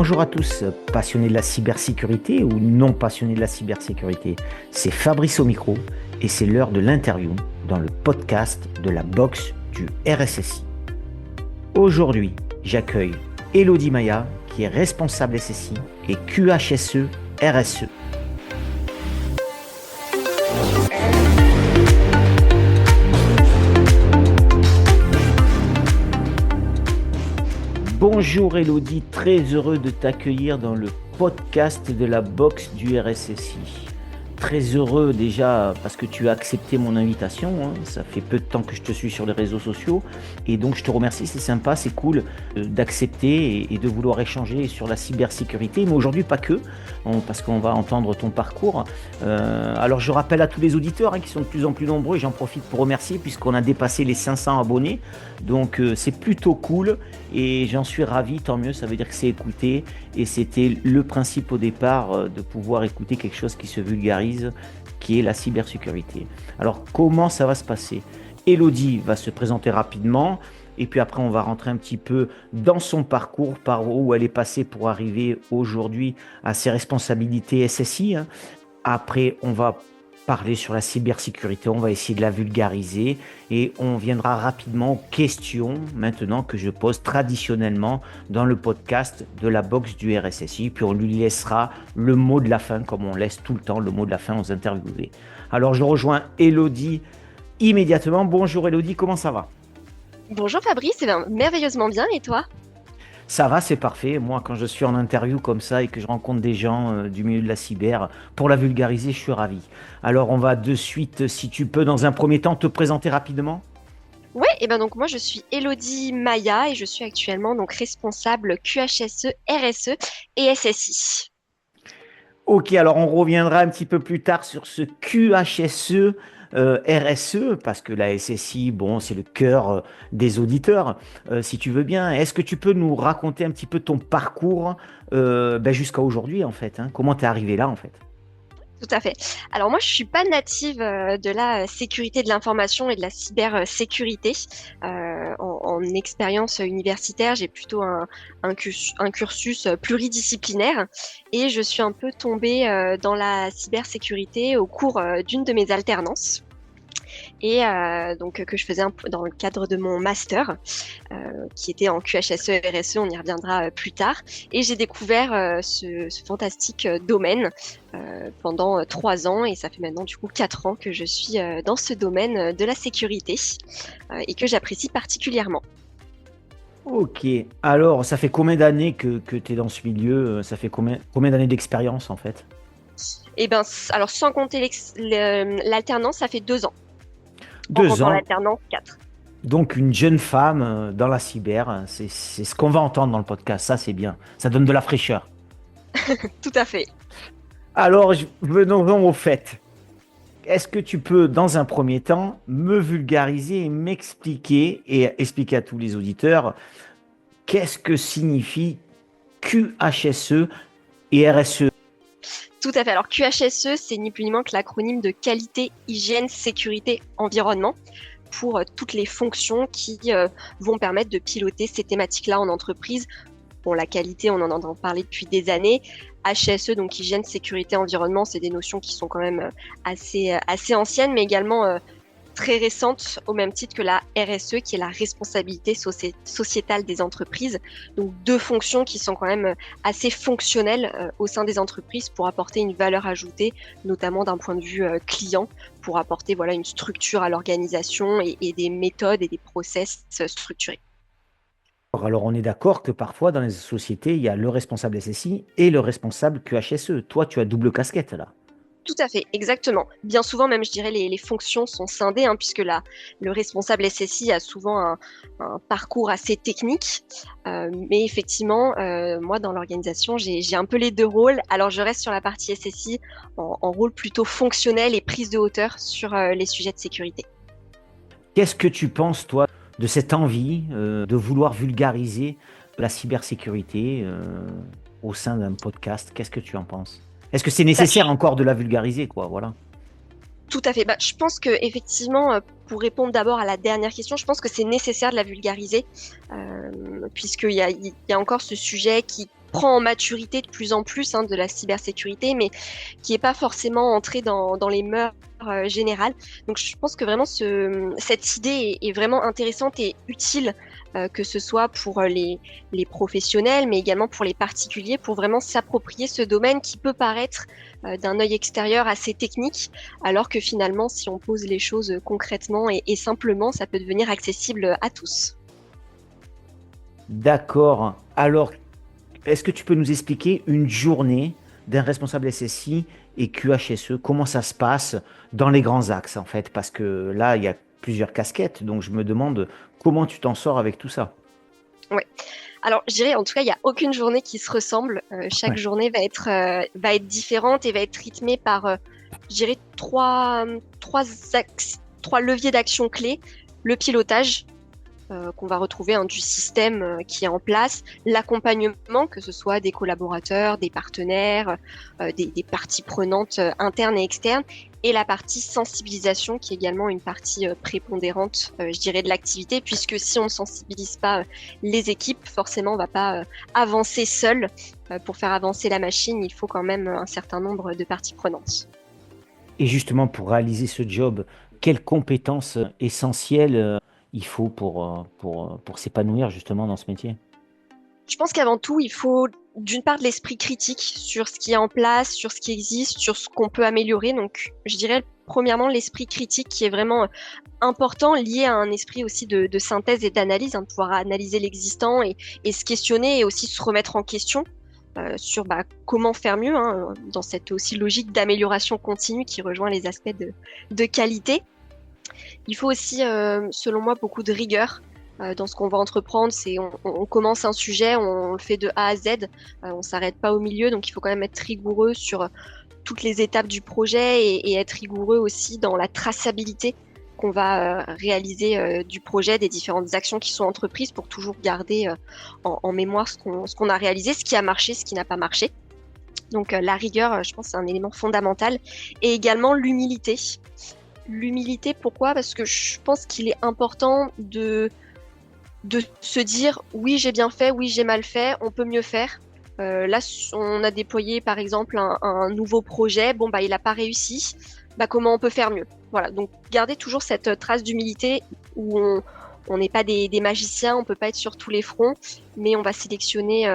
Bonjour à tous, passionnés de la cybersécurité ou non passionnés de la cybersécurité. C'est Fabrice au micro et c'est l'heure de l'interview dans le podcast de la box du RSSI. Aujourd'hui, j'accueille Elodie Maya qui est responsable SSI et QHSE RSE. Bonjour Elodie, très heureux de t'accueillir dans le podcast de la box du RSSI. Très heureux déjà parce que tu as accepté mon invitation, Ça fait peu de temps que je te suis sur les réseaux sociaux et donc je te remercie, c'est sympa, c'est cool d'accepter et de vouloir échanger sur la cybersécurité, mais aujourd'hui pas que, parce qu'on va entendre ton parcours. Alors je rappelle à tous les auditeurs qui sont de plus en plus nombreux et j'en profite pour remercier puisqu'on a dépassé les 500 abonnés, donc c'est plutôt cool et j'en suis ravi, tant mieux, ça veut dire que c'est écouté et c'était le principe au départ de pouvoir écouter quelque chose qui se vulgarise, qui est la cybersécurité. Alors, comment ça va se passer? Elodie va se présenter rapidement et puis après, on va rentrer un petit peu dans son parcours, par où elle est passée pour arriver aujourd'hui à ses responsabilités SSI. Après, on va parler sur la cybersécurité, on va essayer de la vulgariser et on viendra rapidement aux questions maintenant que je pose traditionnellement dans le podcast de la box du RSSI, puis on lui laissera le mot de la fin comme on laisse tout le temps le mot de la fin aux interviewés. Alors je rejoins Elodie immédiatement. Bonjour Elodie, comment ça va? Bonjour Fabrice, merveilleusement bien et toi? Ça va, c'est parfait. Moi, quand je suis en interview comme ça et que je rencontre des gens du milieu de la cyber, pour la vulgariser, je suis ravi. Alors, on va de suite, si tu peux, dans un premier temps, te présenter rapidement. Ouais, et ben donc moi je suis Elodie Maya et je suis actuellement donc responsable QHSE, RSE et SSI. Ok, alors on reviendra un petit peu plus tard sur ce QHSE, RSE, parce que la SSI, bon, c'est le cœur des auditeurs. Si tu veux bien, est-ce que tu peux nous raconter un petit peu ton parcours jusqu'à aujourd'hui, en fait, Comment tu es arrivé là, en fait? Tout à fait. Alors moi je suis pas native de la sécurité de l'information et de la cybersécurité. En expérience universitaire, j'ai plutôt un cursus pluridisciplinaire et je suis un peu tombée dans la cybersécurité au cours d'une de mes alternances. Et donc que je faisais dans le cadre de mon master, qui était en QHSE RSE, on y reviendra plus tard. Et j'ai découvert ce fantastique domaine pendant 3 ans, et ça fait maintenant du coup 4 ans que je suis dans ce domaine de la sécurité et que j'apprécie particulièrement. Ok, alors ça fait combien d'années que tu es dans ce milieu? Ça fait combien d'années d'expérience, en fait? Et ben, alors sans compter l'alternance, ça fait 2 ans. En Deux comptant ans, l'alternance, 4. donc une jeune femme dans la cyber, c'est ce qu'on va entendre dans le podcast, ça c'est bien, ça donne de la fraîcheur. Tout à fait. Alors, venons au fait. Est-ce que tu peux, dans un premier temps, me vulgariser et m'expliquer et expliquer à tous les auditeurs qu'est-ce que signifie QHSE et RSE? Tout à fait. Alors QHSE, c'est ni plus ni moins que l'acronyme de qualité, hygiène, sécurité, environnement, pour toutes les fonctions qui vont permettre de piloter ces thématiques-là en entreprise. Bon, la qualité, on en entend parler depuis des années. HSE, donc hygiène, sécurité, environnement, c'est des notions qui sont quand même assez anciennes, mais également très récentes, au même titre que la RSE, qui est la responsabilité sociétale des entreprises. Donc 2 fonctions qui sont quand même assez fonctionnelles au sein des entreprises pour apporter une valeur ajoutée, notamment d'un point de vue client, pour apporter une structure à l'organisation et des méthodes et des process structurés. Alors, on est d'accord que parfois, dans les sociétés, il y a le responsable SSI et le responsable QHSE. Toi, tu as double casquette là. Tout à fait, exactement. Bien souvent, même, je dirais, les fonctions sont scindées, puisque le responsable SSI a souvent un parcours assez technique. Mais effectivement, moi, dans l'organisation, j'ai un peu les 2 rôles. Alors, je reste sur la partie SSI en rôle plutôt fonctionnel et prise de hauteur sur les sujets de sécurité. Qu'est-ce que tu penses, toi, de cette envie de vouloir vulgariser la cybersécurité au sein d'un podcast? Qu'est-ce que tu en penses? Est-ce que c'est Ça, nécessaire encore de la vulgariser, quoi? Voilà. Tout à fait. Je pense que effectivement, pour répondre d'abord à la dernière question, je pense que c'est nécessaire de la vulgariser, puisqu'il y a encore ce sujet qui prend en maturité de plus en plus de la cybersécurité, mais qui n'est pas forcément entrée dans les mœurs générales. Donc je pense que vraiment cette idée est vraiment intéressante et utile, que ce soit pour les professionnels, mais également pour les particuliers, pour vraiment s'approprier ce domaine qui peut paraître d'un œil extérieur assez technique, alors que finalement, si on pose les choses concrètement et simplement, ça peut devenir accessible à tous. D'accord. Alors, est-ce que tu peux nous expliquer une journée d'un responsable SSI et QHSE? Comment ça se passe dans les grands axes, en fait? Parce que là, il y a plusieurs casquettes, donc je me demande comment tu t'en sors avec tout ça. Ouais. Alors, je dirais, en tout cas, il n'y a aucune journée qui se ressemble. Chaque Ouais. journée va être différente et va être rythmée par, je dirais, trois leviers d'action clés. Le pilotage, qu'on va retrouver du système qui est en place, l'accompagnement, que ce soit des collaborateurs, des partenaires, des parties prenantes internes et externes, et la partie sensibilisation, qui est également une partie prépondérante, je dirais, de l'activité, puisque si on ne sensibilise pas les équipes, forcément, on ne va pas avancer seul. Pour faire avancer la machine, il faut quand même un certain nombre de parties prenantes. Et justement, pour réaliser ce job, quelles compétences essentielles il faut pour s'épanouir justement dans ce métier? Je pense qu'avant tout, il faut d'une part de l'esprit critique sur ce qui est en place, sur ce qui existe, sur ce qu'on peut améliorer. Donc, je dirais premièrement l'esprit critique qui est vraiment important, lié à un esprit aussi de synthèse et d'analyse, de pouvoir analyser l'existant et se questionner et aussi se remettre en question sur comment faire mieux, dans cette aussi logique d'amélioration continue qui rejoint les aspects de qualité. Il faut aussi, selon moi, beaucoup de rigueur dans ce qu'on va entreprendre. On commence un sujet, on le fait de A à Z, on s'arrête pas au milieu, donc il faut quand même être rigoureux sur toutes les étapes du projet et être rigoureux aussi dans la traçabilité qu'on va réaliser du projet, des différentes actions qui sont entreprises pour toujours garder en mémoire ce qu'on a réalisé, ce qui a marché, ce qui n'a pas marché. Donc la rigueur, je pense, c'est un élément fondamental. Et également l'humilité. L'humilité, pourquoi? Parce que je pense qu'il est important de se dire oui, j'ai bien fait, oui, j'ai mal fait, on peut mieux faire. Là, on a déployé par exemple un nouveau projet, bon, il n'a pas réussi, comment on peut faire mieux? Voilà, donc garder toujours cette trace d'humilité où on n'est pas des magiciens, on peut pas être sur tous les fronts, mais on va sélectionner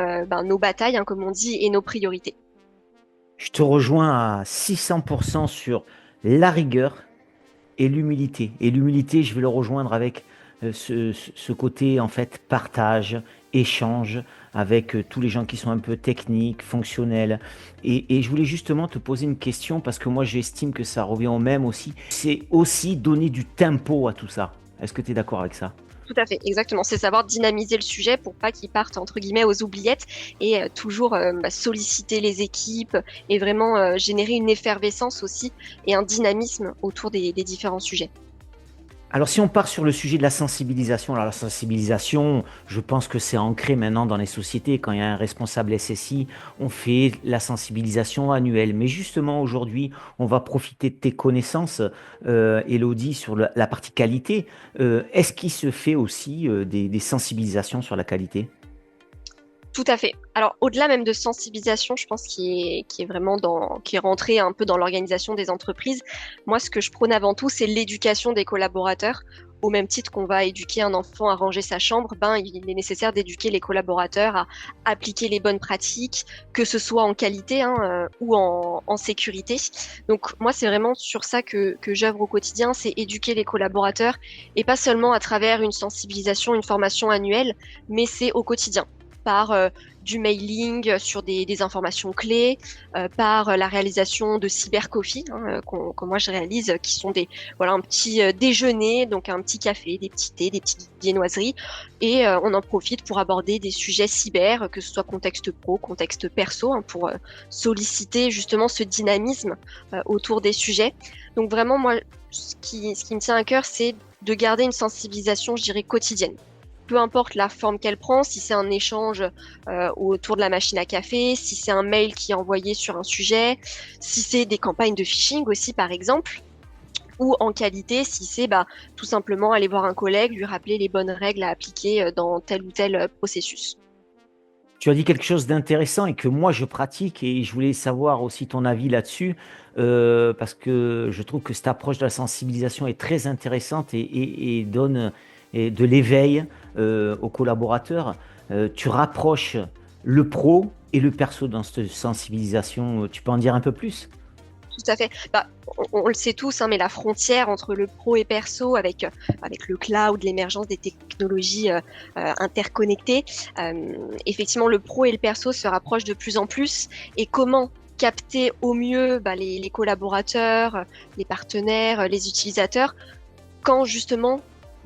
nos batailles, comme on dit, et nos priorités. Je te rejoins à 600% sur la rigueur et l'humilité. Et l'humilité, je vais le rejoindre avec ce côté, en fait, partage, échange avec tous les gens qui sont un peu techniques, fonctionnels. Et je voulais justement te poser une question parce que moi, j'estime que ça revient au même aussi. C'est aussi donner du tempo à tout ça. Est-ce que tu es d'accord avec ça? Tout à fait, exactement. C'est savoir dynamiser le sujet pour pas qu'il parte entre guillemets aux oubliettes et toujours solliciter les équipes et vraiment générer une effervescence aussi et un dynamisme autour des différents sujets. Alors, si on part sur le sujet de la sensibilisation, alors la sensibilisation, je pense que c'est ancré maintenant dans les sociétés. Quand il y a un responsable SSI, on fait la sensibilisation annuelle. Mais justement, aujourd'hui, on va profiter de tes connaissances, Élodie, sur la partie qualité. Est-ce qu'il se fait aussi des sensibilisations sur la qualité? Tout à fait. Alors, au-delà même de sensibilisation, je pense qui est vraiment qui est rentré un peu dans l'organisation des entreprises. Moi, ce que je prône avant tout, c'est l'éducation des collaborateurs. Au même titre qu'on va éduquer un enfant à ranger sa chambre, il est nécessaire d'éduquer les collaborateurs à appliquer les bonnes pratiques, que ce soit en qualité ou en sécurité. Donc, moi, c'est vraiment sur ça que j'œuvre au quotidien, c'est éduquer les collaborateurs et pas seulement à travers une sensibilisation, une formation annuelle, mais c'est au quotidien par du mailing sur des informations clés, par la réalisation de cybercoffee que moi je réalise, qui sont un petit déjeuner, donc un petit café, des petits thés, des petites viennoiseries, et on en profite pour aborder des sujets cyber, que ce soit contexte pro, contexte perso, pour solliciter justement ce dynamisme autour des sujets. Donc vraiment, moi, ce qui me tient à cœur, c'est de garder une sensibilisation, je dirais, quotidienne. Peu importe la forme qu'elle prend, si c'est un échange autour de la machine à café, si c'est un mail qui est envoyé sur un sujet, si c'est des campagnes de phishing aussi par exemple, ou en qualité, si c'est tout simplement aller voir un collègue, lui rappeler les bonnes règles à appliquer dans tel ou tel processus. Tu as dit quelque chose d'intéressant et que moi je pratique et je voulais savoir aussi ton avis là-dessus parce que je trouve que cette approche de la sensibilisation est très intéressante et donne de l'éveil aux collaborateurs. Tu rapproches le pro et le perso dans cette sensibilisation. Tu peux en dire un peu plus? Tout à fait. Bah, on le sait tous, hein, mais la frontière entre le pro et perso, avec le cloud, l'émergence des technologies interconnectées, effectivement, le pro et le perso se rapprochent de plus en plus. Et comment capter au mieux les collaborateurs, les partenaires, les utilisateurs, quand justement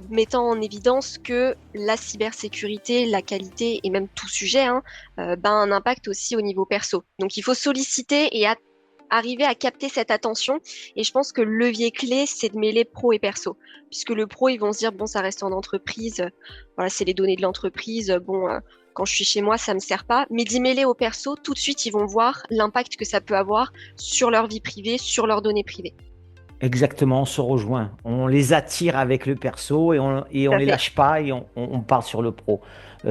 mettant en évidence que la cybersécurité, la qualité et même tout sujet a un impact aussi au niveau perso. Donc il faut solliciter et arriver à capter cette attention. Et je pense que le levier clé, c'est de mêler pro et perso. Puisque le pro, ils vont se dire, bon, ça reste en entreprise, voilà, c'est les données de l'entreprise, quand je suis chez moi, ça me sert pas. Mais d'y mêler au perso, tout de suite, ils vont voir l'impact que ça peut avoir sur leur vie privée, sur leurs données privées. Exactement, on se rejoint. On les attire avec le perso et Tout on à les fait. lâche pas et on part sur le pro.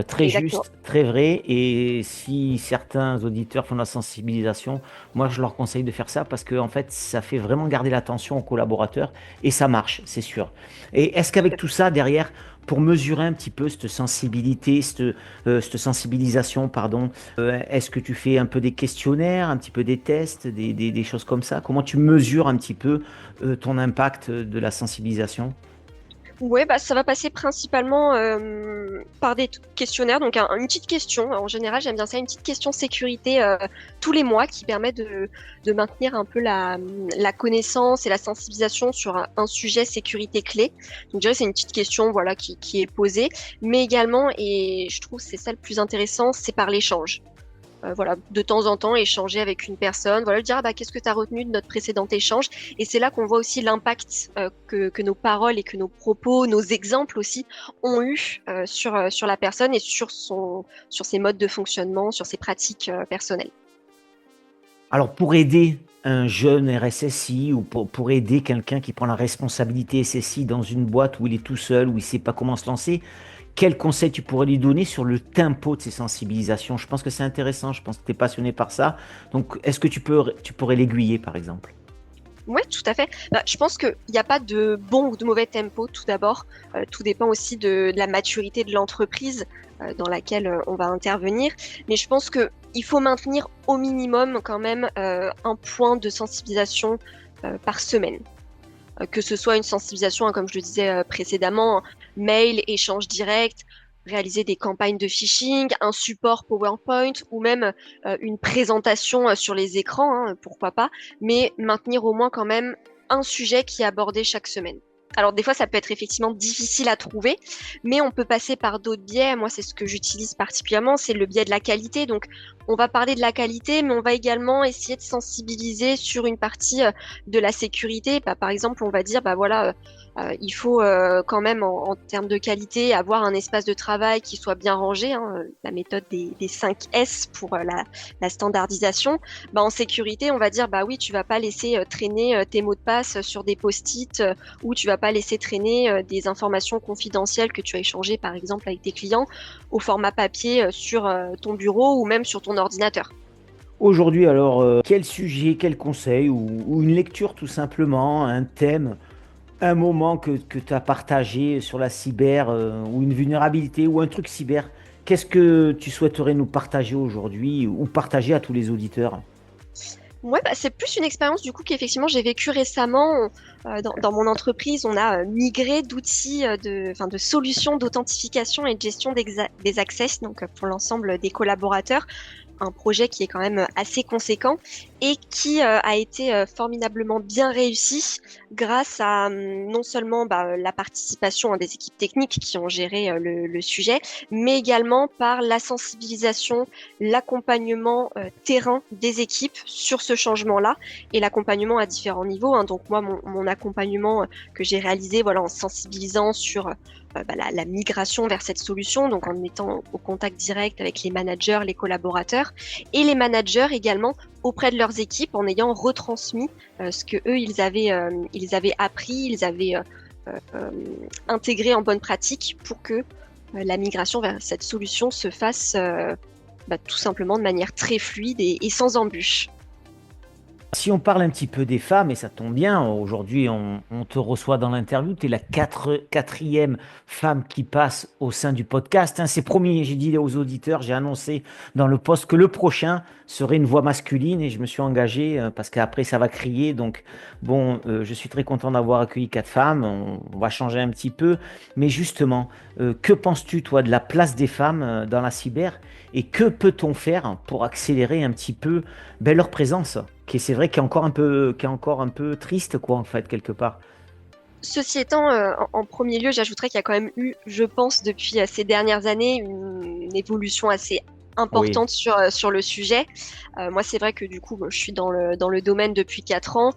Très Exactement. juste, très vrai. Et si certains auditeurs font de la sensibilisation, moi je leur conseille de faire ça parce que en fait, ça fait vraiment garder l'attention aux collaborateurs et ça marche, c'est sûr. Et est-ce qu'avec tout ça derrière, pour mesurer un petit peu cette sensibilité, cette sensibilisation, pardon, est-ce que tu fais un peu des questionnaires, un petit peu des tests, des choses comme ça? Comment tu mesures un petit peu ton impact de la sensibilisation? Ouais, ça va passer principalement par des questionnaires. Donc, une petite question. En général, j'aime bien ça, une petite question sécurité tous les mois qui permet de maintenir un peu la connaissance et la sensibilisation sur un sujet sécurité clé. Donc, je dirais c'est une petite question voilà, qui est posée. Mais également, et je trouve que c'est ça le plus intéressant, c'est par l'échange. Voilà, de temps en temps, échanger avec une personne, voilà, lui dire qu'est-ce que tu as retenu de notre précédent échange. Et c'est là qu'on voit aussi l'impact que nos paroles et que nos propos, nos exemples aussi ont eu sur la personne et sur ses modes de fonctionnement, sur ses pratiques personnelles. Alors, pour aider un jeune RSSI ou pour aider quelqu'un qui prend la responsabilité SSI dans une boîte où il est tout seul, où il ne sait pas comment se lancer, quel conseil tu pourrais lui donner sur le tempo de ces sensibilisations? Je pense que c'est intéressant, je pense que tu es passionné par ça. Donc, est-ce que tu pourrais l'aiguiller, par exemple? Oui, tout à fait. Je pense qu'il n'y a pas de bon ou de mauvais tempo, tout d'abord. Tout dépend aussi de la maturité de l'entreprise dans laquelle on va intervenir. Mais je pense qu'il faut maintenir au minimum quand même un point de sensibilisation par semaine. Que ce soit une sensibilisation, comme je le disais précédemment, mail, échange direct, réaliser des campagnes de phishing, un support PowerPoint ou même une présentation sur les écrans, pourquoi pas, mais maintenir au moins quand même un sujet qui est abordé chaque semaine. Alors des fois, ça peut être effectivement difficile à trouver, mais on peut passer par d'autres biais. Moi, c'est ce que j'utilise particulièrement, c'est le biais de la qualité. Donc, on va parler de la qualité, mais on va également essayer de sensibiliser sur une partie de la sécurité. Par exemple, on va dire, voilà, il faut quand même, en termes de qualité, avoir un espace de travail qui soit bien rangé, la méthode des 5 S pour la standardisation. En sécurité, on va dire, oui, tu vas pas laisser traîner tes mots de passe sur des post-it ou tu vas pas laisser traîner des informations confidentielles que tu as échangées, par exemple, avec tes clients au format papier sur ton bureau ou même sur ton ordinateur. Aujourd'hui, alors, quel sujet, quel conseil ou une lecture tout simplement, un thème, un moment que tu as partagé sur la cyber ou une vulnérabilité ou un truc cyber, qu'est-ce que tu souhaiterais nous partager aujourd'hui ou partager à tous les auditeurs? Ouais, c'est plus une expérience du coup qu'effectivement j'ai vécue récemment. Dans mon entreprise, on a migré d'outils, de solutions d'authentification et de gestion des access, donc pour l'ensemble des collaborateurs. Un projet qui est quand même assez conséquent et qui a été formidablement bien réussi grâce à non seulement la participation des équipes techniques qui ont géré le sujet, mais également par la sensibilisation, l'accompagnement terrain des équipes sur ce changement-là et l'accompagnement à différents niveaux. Donc moi, mon accompagnement que j'ai réalisé voilà, en sensibilisant sur la migration vers cette solution, donc en étant au contact direct avec les managers, les collaborateurs, et les managers également auprès de leurs équipes en ayant retransmis ce que eux ils avaient appris, ils avaient intégré en bonne pratique pour que la migration vers cette solution se fasse tout simplement de manière très fluide et sans embûches. Si on parle un petit peu des femmes, et ça tombe bien, aujourd'hui on te reçoit dans l'interview, tu es la quatrième femme qui passe au sein du podcast, hein. C'est promis, j'ai dit aux auditeurs, j'ai annoncé dans le post que le prochain serait une voix masculine et je me suis engagé parce qu'après ça va crier. Donc bon, je suis très content d'avoir accueilli quatre femmes, on va changer un petit peu. Mais justement, que penses-tu toi de la place des femmes dans la cyber et que peut-on faire pour accélérer un petit peu leur présence? C'est vrai qui est encore un peu triste, quoi, en fait, quelque part. Ceci étant, en premier lieu, j'ajouterais qu'il y a quand même eu, je pense, depuis ces dernières années, une évolution assez Oui, importante sur le sujet. Moi, c'est vrai que du coup, je suis dans le domaine depuis 4 ans.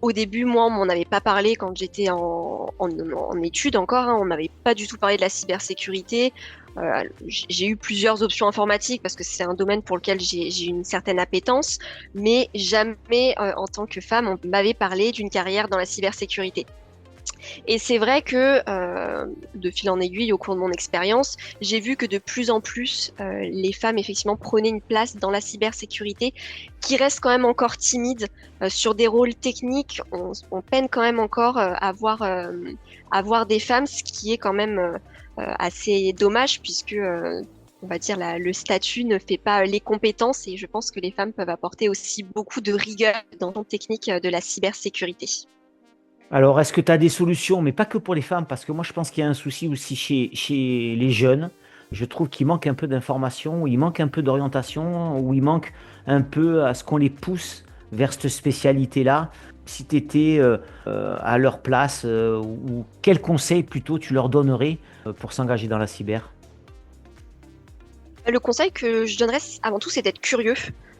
Au début, moi, on m'en avait pas parlé quand j'étais en études encore, hein. On m'avait pas du tout parlé de la cybersécurité. J'ai eu plusieurs options informatiques parce que c'est un domaine pour lequel j'ai une certaine appétence, mais jamais, en tant que femme, on m'avait parlé d'une carrière dans la cybersécurité. Et c'est vrai que de fil en aiguille, au cours de mon expérience, j'ai vu que de plus en plus, les femmes effectivement prenaient une place dans la cybersécurité, qui reste quand même encore timide sur des rôles techniques. On peine quand même encore à voir des femmes, ce qui est quand même assez dommage puisque on va dire le statut ne fait pas les compétences et je pense que les femmes peuvent apporter aussi beaucoup de rigueur dans le technique de la cybersécurité. alors, est-ce que tu as des solutions, mais pas que pour les femmes, parce que moi, je pense qu'il y a un souci aussi chez les jeunes. Je trouve qu'il manque un peu d'information, ou il manque un peu d'orientation, ou il manque un peu à ce qu'on les pousse vers cette spécialité-là. Si tu étais à leur place, ou quels conseils plutôt tu leur donnerais pour s'engager dans la cyber? Le conseil que je donnerais avant tout, c'est d'être curieux.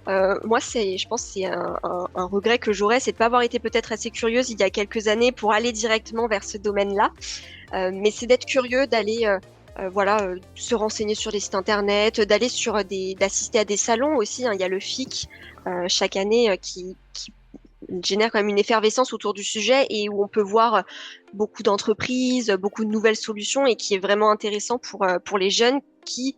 Moi, je pense, c'est un regret que j'aurais, c'est de ne pas avoir été peut-être assez curieuse il y a quelques années pour aller directement vers ce domaine-là. Mais c'est d'être curieux, d'aller se renseigner sur des sites internet, d'assister à des salons aussi, hein. Il y a le FIC chaque année qui génère quand même une effervescence autour du sujet et où on peut voir beaucoup d'entreprises, beaucoup de nouvelles solutions et qui est vraiment intéressant pour les jeunes qui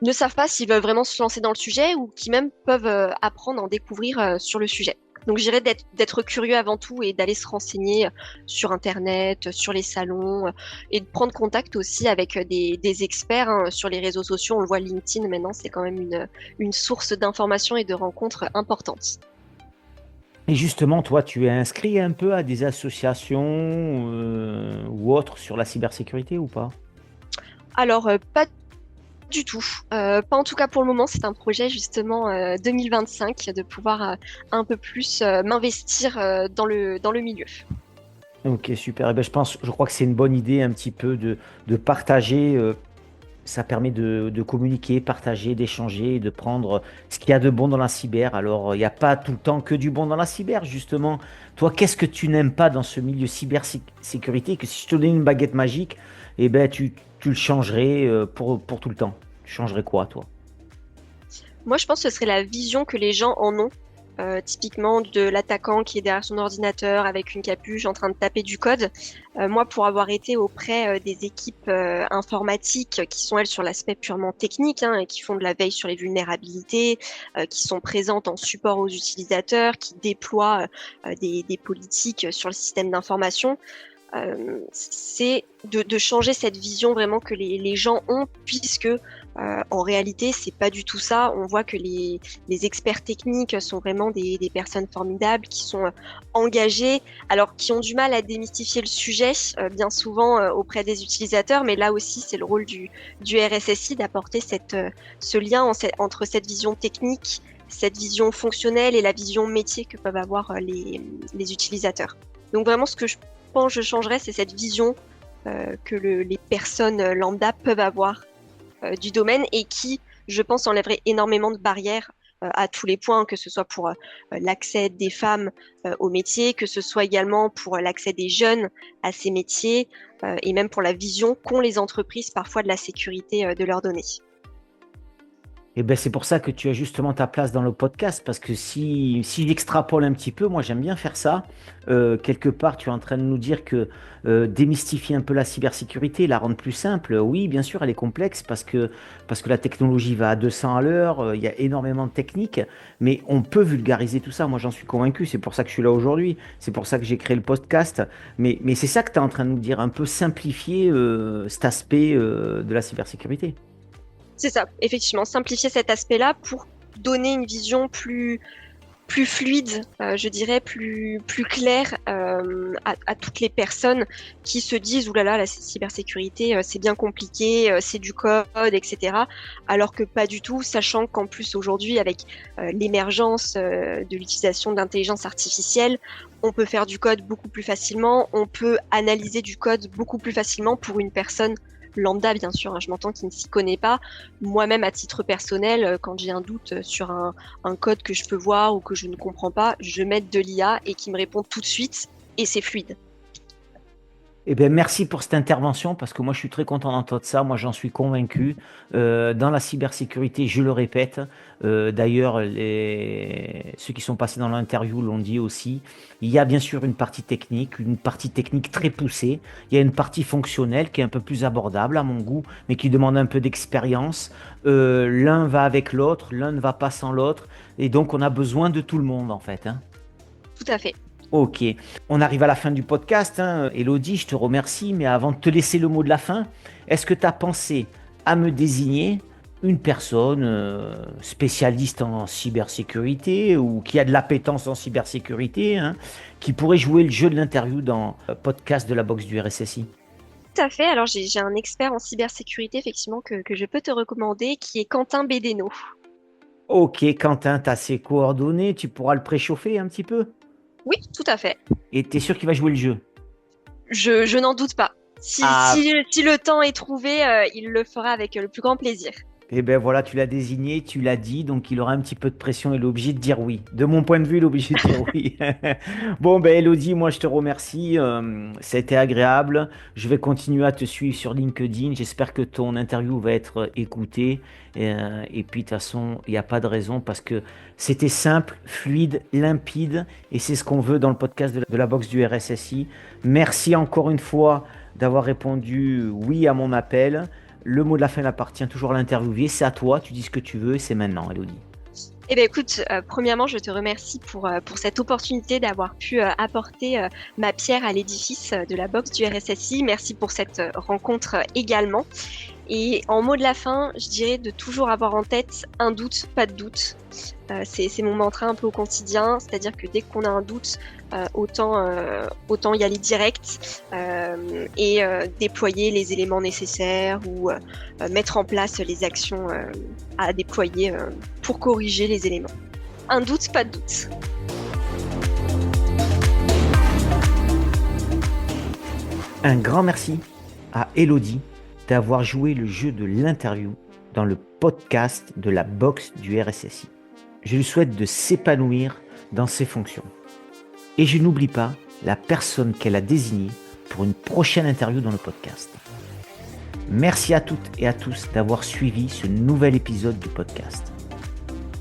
ne savent pas s'ils veulent vraiment se lancer dans le sujet ou qui même peuvent apprendre à en découvrir sur le sujet. Donc, je dirais d'être curieux avant tout et d'aller se renseigner sur Internet, sur les salons et de prendre contact aussi avec des experts hein, sur les réseaux sociaux. On le voit, LinkedIn maintenant, c'est quand même une source d'informations et de rencontres importantes. Et justement, toi, tu es inscrit un peu à des associations ou autres sur la cybersécurité ou pas? Alors, pas du tout. Pas en tout cas pour le moment. C'est un projet justement 2025 de pouvoir un peu plus m'investir dans le milieu. Ok, super. Eh ben, je crois que c'est une bonne idée un petit peu de partager. Ça permet de communiquer, partager, d'échanger, de prendre ce qu'il y a de bon dans la cyber. Alors, il n'y a pas tout le temps que du bon dans la cyber, justement. Toi, qu'est-ce que tu n'aimes pas dans ce milieu cybersécurité? Que si je te donnais une baguette magique, eh ben, tu le changerais pour tout le temps. Tu changerais quoi, toi? Moi, je pense que ce serait la vision que les gens en ont. Typiquement de l'attaquant qui est derrière son ordinateur avec une capuche en train de taper du code. Moi, pour avoir été auprès des équipes informatiques qui sont, elles, sur l'aspect purement technique, hein, et qui font de la veille sur les vulnérabilités, qui sont présentes en support aux utilisateurs, qui déploient des politiques sur le système d'information, c'est de changer cette vision vraiment que les gens ont, puisque en réalité, c'est pas du tout ça. On voit que les experts techniques sont vraiment des personnes formidables, qui sont engagées, alors qui ont du mal à démystifier le sujet, bien souvent auprès des utilisateurs, mais là aussi, c'est le rôle du RSSI d'apporter ce lien entre cette vision technique, cette vision fonctionnelle et la vision métier que peuvent avoir les utilisateurs. Donc vraiment, ce que je pense que je changerais, c'est cette vision que les personnes lambda peuvent avoir du domaine et qui, je pense, enlèverait énormément de barrières à tous les points, que ce soit pour l'accès des femmes aux métiers, que ce soit également pour l'accès des jeunes à ces métiers et même pour la vision qu'ont les entreprises parfois de la sécurité de leurs données. Et ben c'est pour ça que tu as justement ta place dans le podcast, parce que si j'extrapole un petit peu, moi j'aime bien faire ça. Quelque part, tu es en train de nous dire que démystifier un peu la cybersécurité, la rendre plus simple, oui, bien sûr, elle est complexe parce que la technologie va à 200 à l'heure, il y a énormément de techniques, mais on peut vulgariser tout ça. Moi j'en suis convaincu, c'est pour ça que je suis là aujourd'hui, c'est pour ça que j'ai créé le podcast. Mais c'est ça que tu es en train de nous dire, un peu simplifier cet aspect de la cybersécurité. C'est ça, effectivement, simplifier cet aspect-là pour donner une vision plus fluide, je dirais, plus claire à toutes les personnes qui se disent, ouh là là, la cybersécurité, c'est bien compliqué, c'est du code, etc. Alors que pas du tout, sachant qu'en plus aujourd'hui, avec l'émergence de l'utilisation de l'intelligence artificielle, on peut faire du code beaucoup plus facilement, on peut analyser du code beaucoup plus facilement pour une personne lambda, bien sûr, hein, je m'entends, qui ne s'y connaît pas. Moi-même, à titre personnel, quand j'ai un doute sur un code que je peux voir ou que je ne comprends pas, je mets de l'IA et qui me répond tout de suite et c'est fluide. Eh bien, merci pour cette intervention parce que moi, je suis très content d'entendre ça. Moi, j'en suis convaincu. Dans la cybersécurité, je le répète, d'ailleurs, ceux qui sont passés dans l'interview l'ont dit aussi, il y a bien sûr une partie technique très poussée. Il y a une partie fonctionnelle qui est un peu plus abordable à mon goût, mais qui demande un peu d'expérience. L'un va avec l'autre, l'un ne va pas sans l'autre. Et donc, on a besoin de tout le monde, en fait, hein. Tout à fait. Ok, on arrive à la fin du podcast, hein. Elodie, je te remercie, mais avant de te laisser le mot de la fin, est-ce que tu as pensé à me désigner une personne spécialiste en cybersécurité ou qui a de l'appétence en cybersécurité, hein, qui pourrait jouer le jeu de l'interview dans le podcast de la boxe du RSSI? Tout à fait. Alors, j'ai un expert en cybersécurité, effectivement, que je peux te recommander, qui est Quentin Bédéno. Ok, Quentin, tu as ses coordonnées, tu pourras le préchauffer un petit peu? Oui, tout à fait. Et tu es sûr qu'il va jouer le jeu? Je n'en doute pas. Ah, Si le temps est trouvé, il le fera avec le plus grand plaisir. et ben voilà, tu l'as désigné, tu l'as dit, donc il aura un petit peu de pression, il est obligé de dire oui. De mon point de vue, il est obligé de dire oui. Bon, ben Elodie, moi je te remercie, ça a été agréable. Je vais continuer à te suivre sur LinkedIn. J'espère que ton interview va être écoutée. Et puis de toute façon, il n'y a pas de raison parce que c'était simple, fluide, limpide, et c'est ce qu'on veut dans le podcast de la boxe du RSSI. Merci encore une fois d'avoir répondu oui à mon appel. Le mot de la fin appartient toujours à l'interviewé. C'est à toi, tu dis ce que tu veux et c'est maintenant, Elodie. Eh bien, écoute, premièrement, je te remercie pour cette opportunité d'avoir pu apporter ma pierre à l'édifice de la boxe du RSSI. Merci pour cette rencontre également. Et en mot de la fin, je dirais de toujours avoir en tête un doute, pas de doute. C'est mon mantra un peu au quotidien, c'est-à-dire que dès qu'on a un doute, autant y aller direct et déployer les éléments nécessaires ou mettre en place les actions à déployer pour corriger les éléments. Un doute, pas de doute. Un grand merci à Elodie d'avoir joué le jeu de l'interview dans le podcast de la boxe du RSSI. Je lui souhaite de s'épanouir dans ses fonctions. Et je n'oublie pas la personne qu'elle a désignée pour une prochaine interview dans le podcast. Merci à toutes et à tous d'avoir suivi ce nouvel épisode du podcast.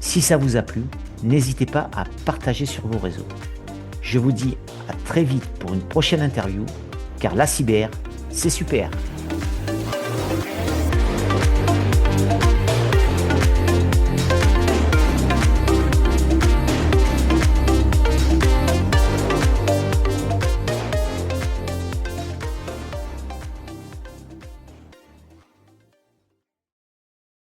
Si ça vous a plu, n'hésitez pas à partager sur vos réseaux. Je vous dis à très vite pour une prochaine interview, car la cyber, c'est super.